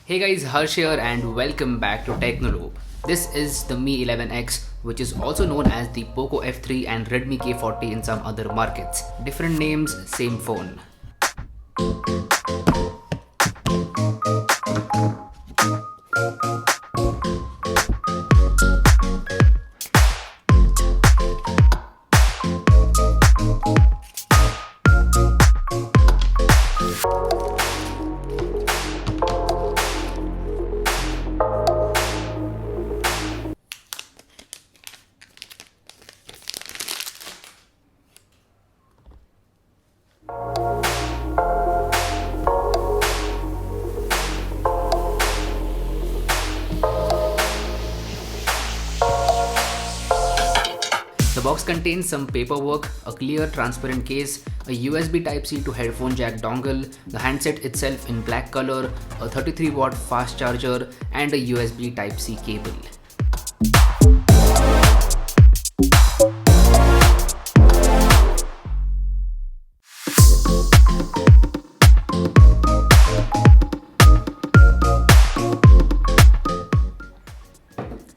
Hey guys, Harsh here and welcome back to Technolobe. This is the Mi 11X, which is also known as the Poco F3 and Redmi K40 in some other markets. Different names, same phone. The box contains some paperwork, a clear transparent case, a USB Type-C to headphone jack dongle, the handset itself in black color, a 33-watt fast charger and a USB Type-C cable.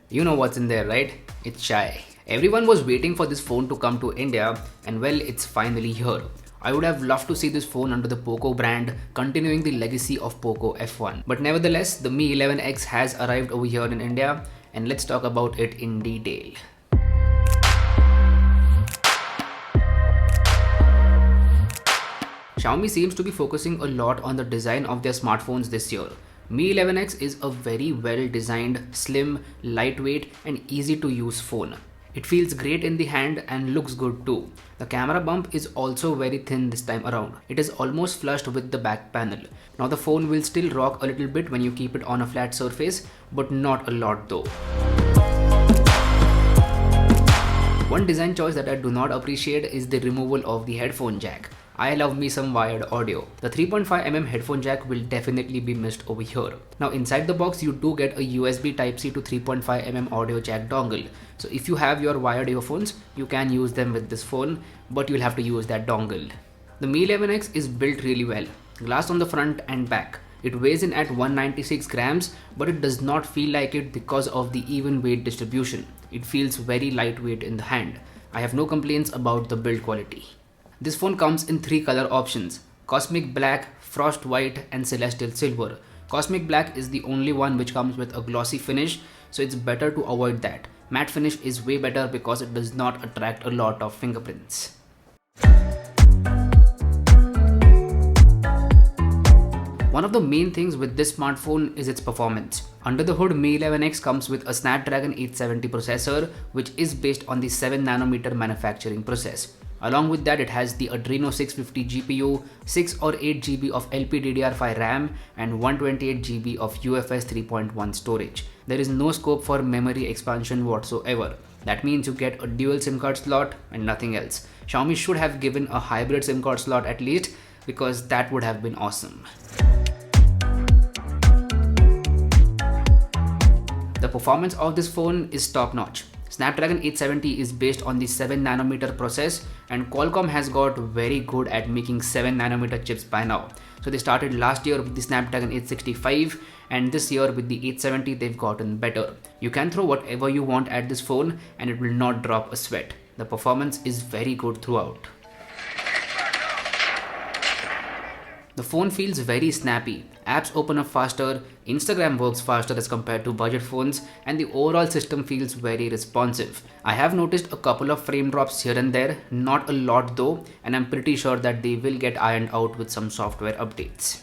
You know what's in there, right? It's chai. Everyone was waiting for this phone to come to India and well, it's finally here. I would have loved to see this phone under the Poco brand, continuing the legacy of Poco F1. But nevertheless, the Mi 11X has arrived over here in India and let's talk about it in detail. Xiaomi seems to be focusing a lot on the design of their smartphones this year. Mi 11X is a very well designed, slim, lightweight and easy to use phone. It feels great in the hand and looks good too. The camera bump is also very thin this time around. It is almost flushed with the back panel. Now the phone will still rock a little bit when you keep it on a flat surface, but not a lot though. One design choice that I do not appreciate is the removal of the headphone jack. I love me some wired audio. The 3.5mm headphone jack will definitely be missed over here. Now inside the box you do get a USB Type-C to 3.5mm audio jack dongle. So if you have your wired earphones, you can use them with this phone, but you'll have to use that dongle. The Mi 11X is built really well. Glass on the front and back. It weighs in at 196 grams, but it does not feel like it because of the even weight distribution. It feels very lightweight in the hand. I have no complaints about the build quality. This phone comes in 3 color options: Cosmic Black, Frost White and Celestial Silver. Cosmic Black is the only one which comes with a glossy finish, so it's better to avoid that. Matte finish is way better because it does not attract a lot of fingerprints. One of the main things with this smartphone is its performance. Under the hood, Mi 11X comes with a Snapdragon 870 processor, which is based on the 7nm manufacturing process. Along with that, it has the Adreno 650 GPU, 6 or 8GB of LPDDR5 RAM and 128GB of UFS 3.1 storage. There is no scope for memory expansion whatsoever. That means you get a dual SIM card slot and nothing else. Xiaomi should have given a hybrid SIM card slot at least, because that would have been awesome. The performance of this phone is top notch. Snapdragon 870 is based on the 7nm process and Qualcomm has got very good at making 7nm chips by now. So they started last year with the Snapdragon 865 and this year with the 870 they've gotten better. You can throw whatever you want at this phone and it will not drop a sweat. The performance is very good throughout. The phone feels very snappy, apps open up faster, Instagram works faster as compared to budget phones and the overall system feels very responsive. I have noticed a couple of frame drops here and there, not a lot though, and I'm pretty sure that they will get ironed out with some software updates.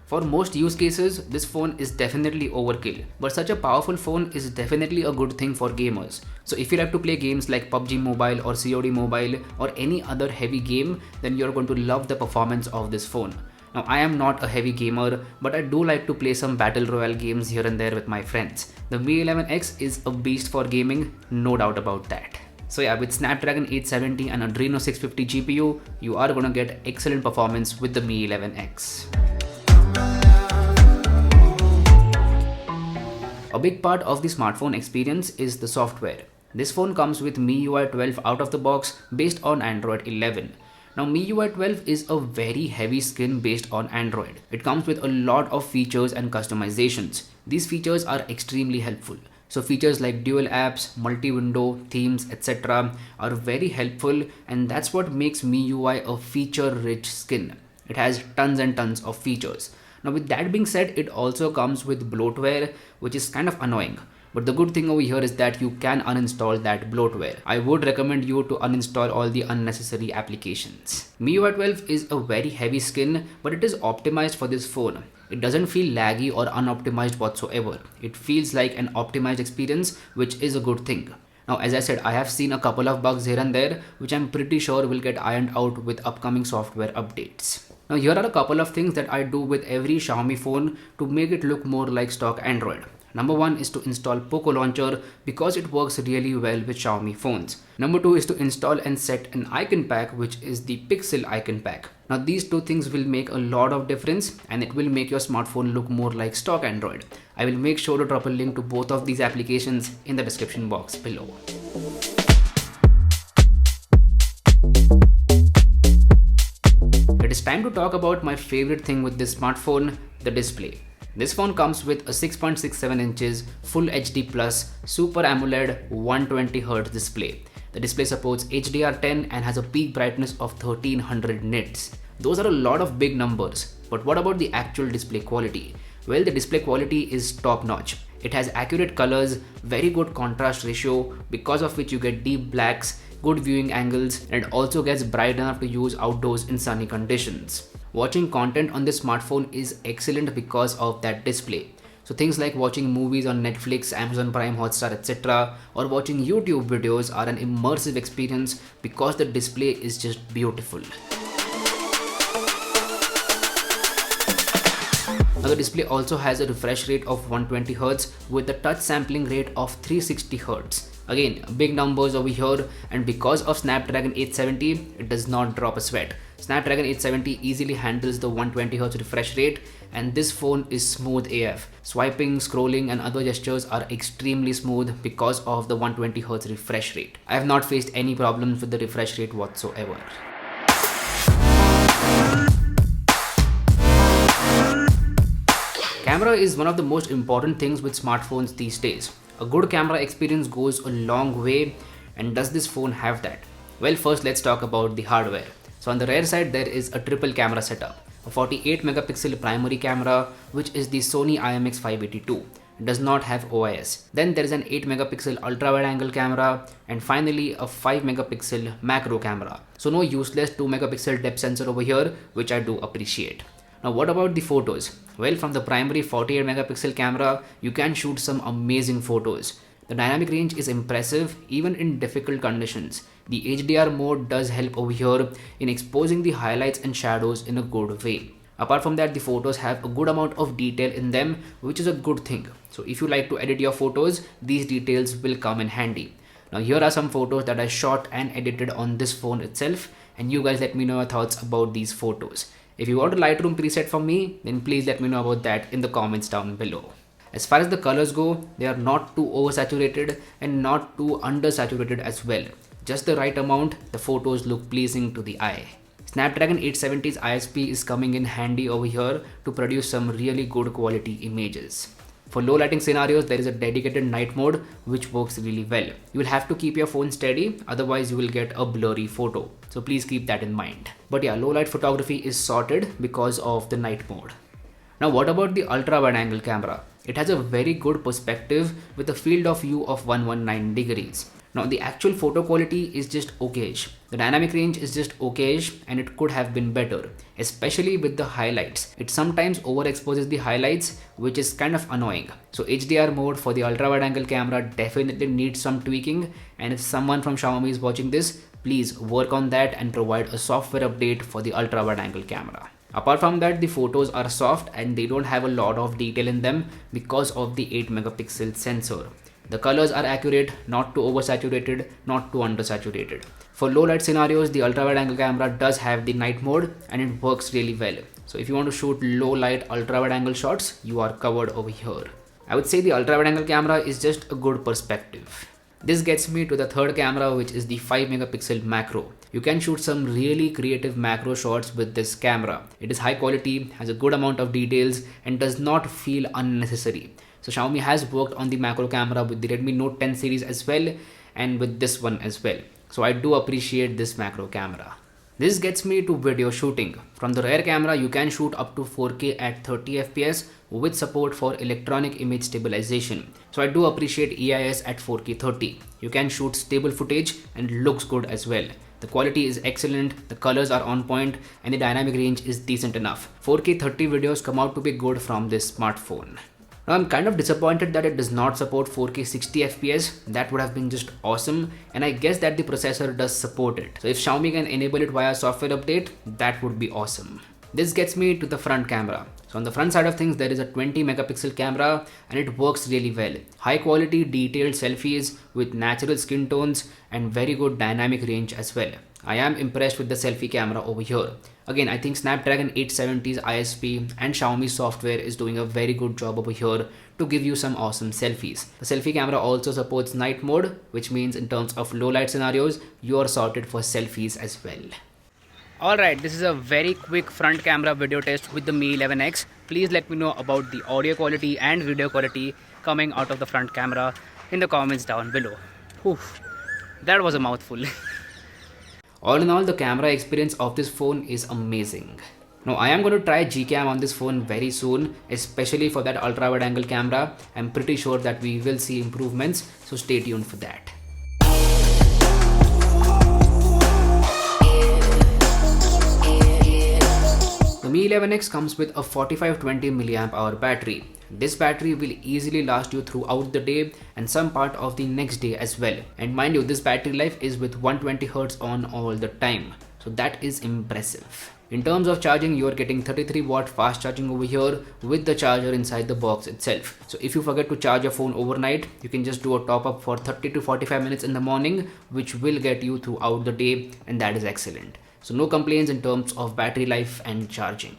For most use cases, this phone is definitely overkill, but such a powerful phone is definitely a good thing for gamers. So if you like to play games like PUBG Mobile or COD Mobile or any other heavy game, then you're going to love the performance of this phone. Now I am not a heavy gamer, but I do like to play some battle royale games here and there with my friends. The Mi 11X is a beast for gaming, no doubt about that. So yeah, with Snapdragon 870 and Adreno 650 GPU, you are gonna get excellent performance with the Mi 11X. A big part of the smartphone experience is the software. This phone comes with MIUI 12 out of the box based on Android 11. Now MIUI 12 is a very heavy skin based on Android. It comes with a lot of features and customizations. These features are extremely helpful. So features like dual apps, multi-window, themes, etc. are very helpful, and that's what makes MIUI a feature-rich skin. It has tons and tons of features. Now with that being said, it also comes with bloatware, which is kind of annoying. But the good thing over here is that you can uninstall that bloatware. I would recommend you to uninstall all the unnecessary applications. MIUI 12 is a very heavy skin, but it is optimized for this phone. It doesn't feel laggy or unoptimized whatsoever. It feels like an optimized experience, which is a good thing. Now, as I said, I have seen a couple of bugs here and there, which I'm pretty sure will get ironed out with upcoming software updates. Now, here are a couple of things that I do with every Xiaomi phone to make it look more like stock Android. Number one is to install Poco Launcher because it works really well with Xiaomi phones. Number two is to install and set an icon pack, which is the Pixel icon pack. Now these two things will make a lot of difference and it will make your smartphone look more like stock Android. I will make sure to drop a link to both of these applications in the description box below. It is time to talk about my favorite thing with this smartphone, the display. This phone comes with a 6.67 inches Full HD Plus Super AMOLED 120Hz display. The display supports HDR10 and has a peak brightness of 1300 nits. Those are a lot of big numbers, but what about the actual display quality? Well, the display quality is top notch. It has accurate colors, very good contrast ratio, because of which you get deep blacks, good viewing angles, and it also gets bright enough to use outdoors in sunny conditions. Watching content on this smartphone is excellent because of that display. So things like watching movies on Netflix, Amazon Prime, Hotstar, etc. or watching YouTube videos are an immersive experience because the display is just beautiful. Now the display also has a refresh rate of 120Hz with a touch sampling rate of 360Hz. Again, big numbers over here, and because of Snapdragon 870, it does not drop a sweat. Snapdragon 870 easily handles the 120Hz refresh rate, and this phone is smooth AF. Swiping, scrolling and other gestures are extremely smooth because of the 120Hz refresh rate. I have not faced any problems with the refresh rate whatsoever. Camera is one of the most important things with smartphones these days. A good camera experience goes a long way, and does this phone have that? Well, first let's talk about the hardware. So on the rear side there is a triple camera setup. A 48 megapixel primary camera, which is the Sony IMX582. It does not have OIS. Then there is an 8 megapixel ultra wide angle camera, and finally a 5 megapixel macro camera. So no useless 2 megapixel depth sensor over here, which I do appreciate. Now what about the photos? Well, from the primary 48 megapixel camera, you can shoot some amazing photos. The dynamic range is impressive even in difficult conditions. The HDR mode does help over here in exposing the highlights and shadows in a good way. Apart from that, the photos have a good amount of detail in them, which is a good thing. So if you like to edit your photos, these details will come in handy. Now here are some photos that I shot and edited on this phone itself, and you guys let me know your thoughts about these photos. If you want a Lightroom preset from me, then please let me know about that in the comments down below. As far as the colors go, they are not too oversaturated and not too undersaturated as well. Just the right amount, the photos look pleasing to the eye. Snapdragon 870's ISP is coming in handy over here to produce some really good quality images. For low lighting scenarios, there is a dedicated night mode which works really well. You will have to keep your phone steady, otherwise you will get a blurry photo. So please keep that in mind. But yeah, low light photography is sorted because of the night mode. Now what about the ultra wide angle camera? It has a very good perspective with a field of view of 119 degrees. Now the actual photo quality is just okayish. The dynamic range is just okayish, and it could have been better, especially with the highlights. It sometimes overexposes the highlights, which is kind of annoying. So HDR mode for the ultra wide angle camera definitely needs some tweaking, and if someone from Xiaomi is watching this, please work on that and provide a software update for the ultra wide angle camera. Apart from that, the photos are soft and they don't have a lot of detail in them because of the 8 megapixel sensor. The colors are accurate, not too oversaturated, not too undersaturated. For low light scenarios, the ultra wide angle camera does have the night mode and it works really well. So if you want to shoot low light ultra wide angle shots, you are covered over here. I would say the ultra wide angle camera is just a good perspective. This gets me to the third camera, which is the 5 megapixel macro. You can shoot some really creative macro shots with this camera. It is high quality, has a good amount of details and does not feel unnecessary. So Xiaomi has worked on the macro camera with the Redmi Note 10 series as well and with this one as well. So I do appreciate this macro camera. This gets me to video shooting. From the rear camera, you can shoot up to 4K at 30 FPS with support for electronic image stabilization. So I do appreciate EIS at 4K 30. You can shoot stable footage and looks good as well. The quality is excellent, the colors are on point and the dynamic range is decent enough. 4K 30 videos come out to be good from this smartphone. Now I'm kind of disappointed that it does not support 4K 60 FPS. That would have been just awesome, and I guess that the processor does support it. So if Xiaomi can enable it via software update, that would be awesome. This gets me to the front camera. So on the front side of things, there is a 20 megapixel camera and it works really well. High quality detailed selfies with natural skin tones and very good dynamic range as well. I am impressed with the selfie camera over here. Again, I think Snapdragon 870's ISP and Xiaomi software is doing a very good job over here to give you some awesome selfies. The selfie camera also supports night mode, which means in terms of low light scenarios, you are sorted for selfies as well. Alright, this is a very quick front camera video test with the Mi 11X. Please let me know about the audio quality and video quality coming out of the front camera in the comments down below. Oof, that was a mouthful. All in all, the camera experience of this phone is amazing. Now I am going to try Gcam on this phone very soon, especially for that ultra wide angle camera. I'm pretty sure that we will see improvements, so stay tuned for that. The Mi 11X comes with a 4520 mAh battery. This battery will easily last you throughout the day and some part of the next day as well. And mind you, this battery life is with 120Hz on all the time. So that is impressive. In terms of charging, you are getting 33 watt fast charging over here with the charger inside the box itself. So if you forget to charge your phone overnight, you can just do a top up for 30 to 45 minutes in the morning, which will get you throughout the day, and that is excellent. So no complaints in terms of battery life and charging.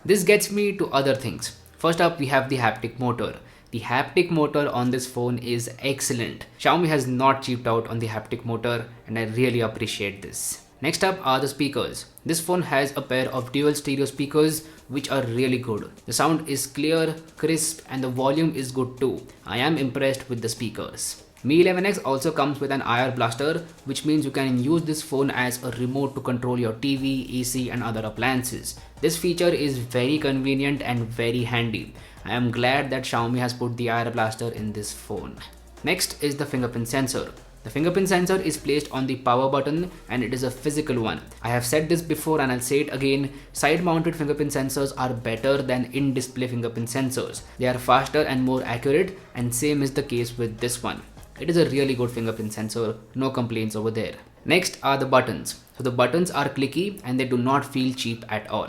This gets me to other things. First up, we have the haptic motor. The haptic motor on this phone is excellent. Xiaomi has not cheaped out on the haptic motor and I really appreciate this. Next up are the speakers. This phone has a pair of dual stereo speakers which are really good. The sound is clear, crisp and the volume is good too. I am impressed with the speakers. Mi 11X also comes with an IR blaster, which means you can use this phone as a remote to control your TV, AC and other appliances. This feature is very convenient and very handy. I am glad that Xiaomi has put the IR blaster in this phone. Next is the fingerprint sensor. The fingerprint sensor is placed on the power button and it is a physical one. I have said this before and I'll say it again, side mounted fingerprint sensors are better than in-display fingerprint sensors. They are faster and more accurate, and same is the case with this one. It is a really good fingerprint sensor, no complaints over there. Next are the buttons. So the buttons are clicky and they do not feel cheap at all.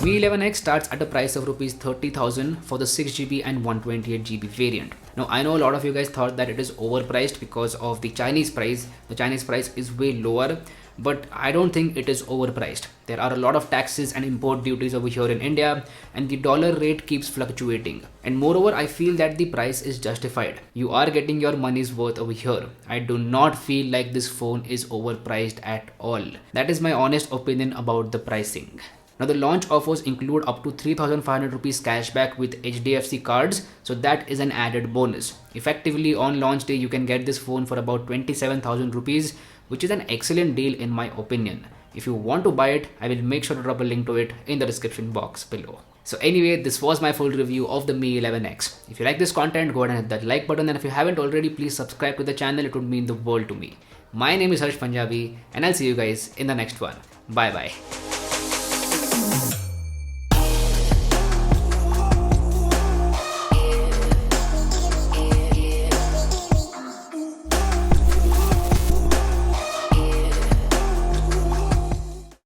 Mi 11X starts at a price of Rs 30,000 for the 6GB and 128GB variant. Now I know a lot of you guys thought that it is overpriced because of the Chinese price. The Chinese price is way lower, but I don't think it is overpriced. There are a lot of taxes and import duties over here in India and the dollar rate keeps fluctuating. And moreover, I feel that the price is justified. You are getting your money's worth over here. I do not feel like this phone is overpriced at all. That is my honest opinion about the pricing. Now the launch offers include up to 3,500 rupees cashback with HDFC cards, so that is an added bonus. Effectively on launch day you can get this phone for about 27,000 rupees, which is an excellent deal in my opinion. If you want to buy it, I will make sure to drop a link to it in the description box below. So anyway, this was my full review of the Mi 11X. If you like this content, go ahead and hit that like button, and if you haven't already, please subscribe to the channel. It would mean the world to me. My name is Harsh Punjabi and I'll see you guys in the next one. Bye bye.